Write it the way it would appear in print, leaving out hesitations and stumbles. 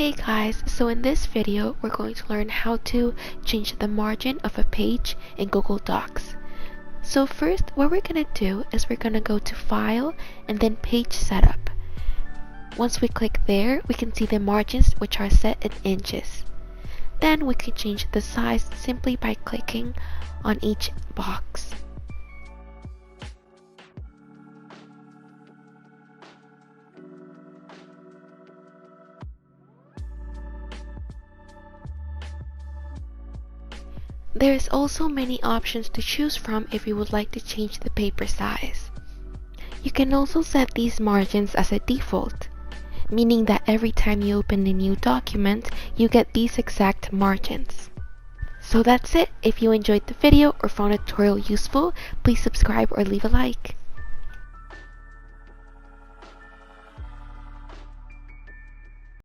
Hey guys, so in this video we're going to learn how to change the margin of a page in Google Docs. So first what we're going to do is we're going to go to File and then Page Setup. Once we click there, we can see the margins which are set in inches. Then we can change the size simply by clicking on each box. There's also many options to choose from if you would like to change the paper size. You can also set these margins as a default, meaning that every time you open a new document, you get these exact margins. So that's it. If you enjoyed the video or found the tutorial useful, please subscribe or leave a like.